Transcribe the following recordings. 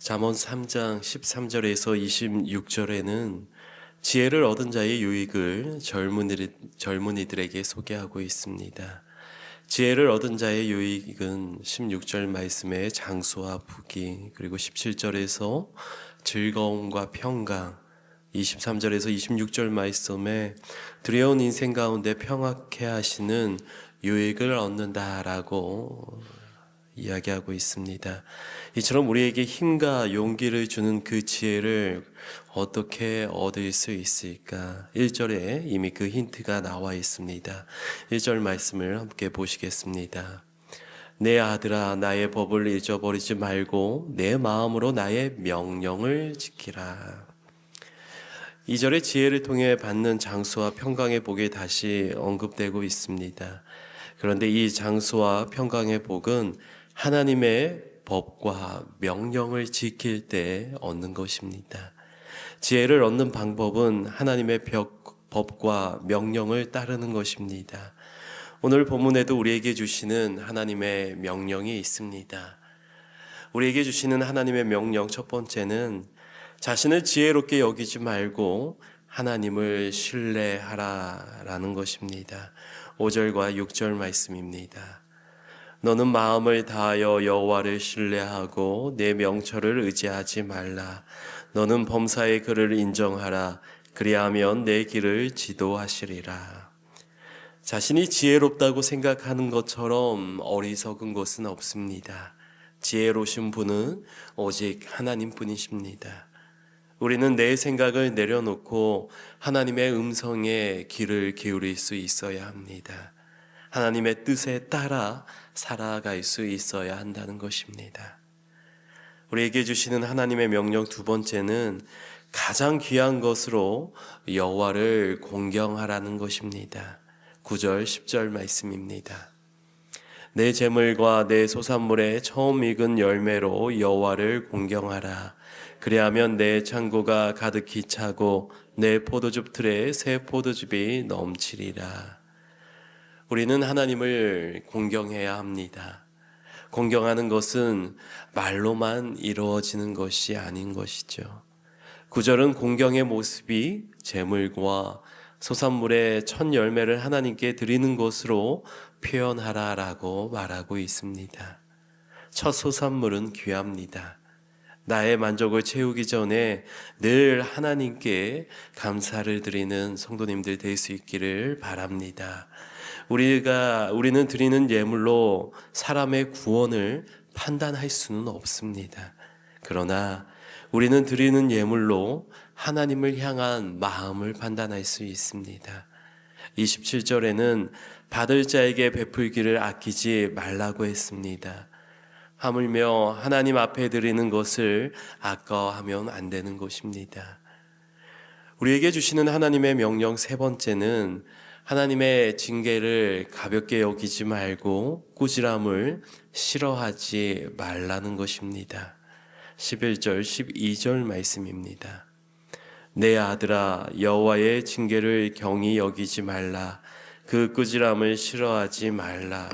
잠언 3장 13절에서 26절에는 지혜를 얻은 자의 유익을 젊은이들에게 소개하고 있습니다. 지혜를 얻은 자의 유익은 16절 말씀에 장수와 부귀, 그리고 17절에서 즐거움과 평강, 23절에서 26절 말씀에 두려운 인생 가운데 평안케 하시는 유익을 얻는다라고 이야기하고 있습니다. 이처럼 우리에게 힘과 용기를 주는 그 지혜를 어떻게 얻을 수 있을까? 1절에 이미 그 힌트가 나와 있습니다. 1절 말씀을 함께 보시겠습니다. 내 아들아, 나의 법을 잊어버리지 말고 내 마음으로 나의 명령을 지키라. 2절의 지혜를 통해 받는 장수와 평강의 복이 다시 언급되고 있습니다. 그런데 이 장수와 평강의 복은 하나님의 법과 명령을 지킬 때 얻는 것입니다. 지혜를 얻는 방법은 하나님의 법과 명령을 따르는 것입니다. 오늘 본문에도 우리에게 주시는 하나님의 명령이 있습니다. 우리에게 주시는 하나님의 명령 첫 번째는 자신을 지혜롭게 여기지 말고 하나님을 신뢰하라라는 것입니다. 5절과 6절 말씀입니다. 너는 마음을 다하여 여호와를 신뢰하고 내 명철을 의지하지 말라. 너는 범사의 그를 인정하라. 그리하면 내 길을 지도하시리라. 자신이 지혜롭다고 생각하는 것처럼 어리석은 것은 없습니다. 지혜로우신 분은 오직 하나님뿐이십니다. 우리는 내 생각을 내려놓고 하나님의 음성에 귀를 기울일 수 있어야 합니다. 하나님의 뜻에 따라 살아갈 수 있어야 한다는 것입니다. 우리에게 주시는 하나님의 명령 두 번째는 가장 귀한 것으로 여호와를 공경하라는 것입니다. 9절 10절 말씀입니다. 내 재물과 내 소산물의 처음 익은 열매로 여호와를 공경하라. 그리하면 내 창고가 가득히 차고 내 포도즙 틀에 새 포도즙이 넘치리라. 우리는 하나님을 공경해야 합니다. 공경하는 것은 말로만 이루어지는 것이 아닌 것이죠. 9절은 공경의 모습이 재물과 소산물의 첫 열매를 하나님께 드리는 것으로 표현하라라고 말하고 있습니다. 첫 소산물은 귀합니다. 나의 만족을 채우기 전에 늘 하나님께 감사를 드리는 성도님들 될 수 있기를 바랍니다. 우리는 드리는 예물로 사람의 구원을 판단할 수는 없습니다. 그러나 우리는 드리는 예물로 하나님을 향한 마음을 판단할 수 있습니다. 27절에는 받을 자에게 베풀기를 아끼지 말라고 했습니다. 하물며 하나님 앞에 드리는 것을 아까워하면 안 되는 것입니다. 우리에게 주시는 하나님의 명령 세 번째는 하나님의 징계를 가볍게 여기지 말고 꾸지람을 싫어하지 말라는 것입니다. 11절 12절 말씀입니다. 내 아들아, 여호와의 징계를 경히 여기지 말라. 그 꾸지람을 싫어하지 말라.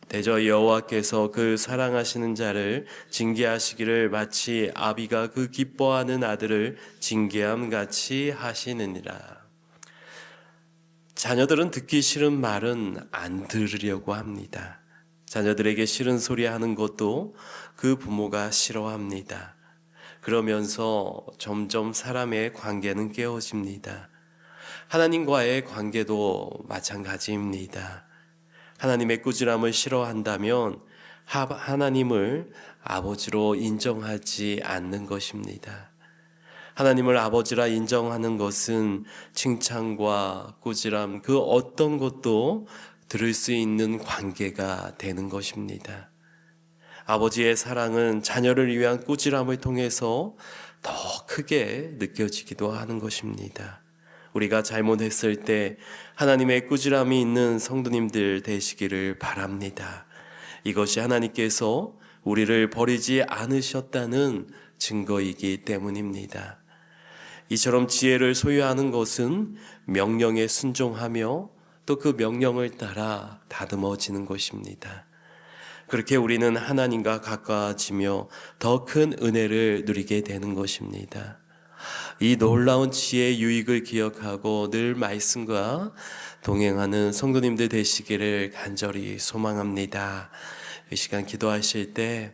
대저 여호와께서 그 사랑하시는 자를 징계하시기를 마치 아비가 그 기뻐하는 아들을 징계함 같이 하시느니라. 자녀들은 듣기 싫은 말은 안 들으려고 합니다. 자녀들에게 싫은 소리 하는 것도 그 부모가 싫어합니다. 그러면서 점점 사람의 관계는 깨어집니다. 하나님과의 관계도 마찬가지입니다. 하나님의 꾸지람을 싫어한다면 하나님을 아버지로 인정하지 않는 것입니다. 하나님을 아버지라 인정하는 것은 칭찬과 꾸지람 그 어떤 것도 들을 수 있는 관계가 되는 것입니다. 아버지의 사랑은 자녀를 위한 꾸지람을 통해서 더 크게 느껴지기도 하는 것입니다. 우리가 잘못했을 때 하나님의 꾸지람이 있는 성도님들 되시기를 바랍니다. 이것이 하나님께서 우리를 버리지 않으셨다는 증거이기 때문입니다. 이처럼 지혜를 소유하는 것은 명령에 순종하며 또 그 명령을 따라 다듬어지는 것입니다. 그렇게 우리는 하나님과 가까워지며 더 큰 은혜를 누리게 되는 것입니다. 이 놀라운 지혜의 유익을 기억하고 늘 말씀과 동행하는 성도님들 되시기를 간절히 소망합니다. 이 시간 기도하실 때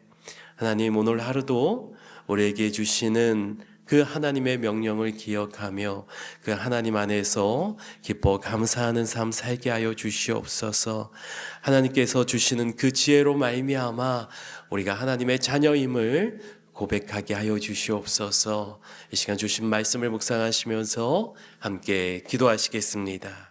하나님, 오늘 하루도 우리에게 주시는 그 하나님의 명령을 기억하며 그 하나님 안에서 기뻐 감사하는 삶 살게 하여 주시옵소서. 하나님께서 주시는 그 지혜로 말미암아 우리가 하나님의 자녀임을 고백하게 하여 주시옵소서. 이 시간 주신 말씀을 묵상하시면서 함께 기도하시겠습니다.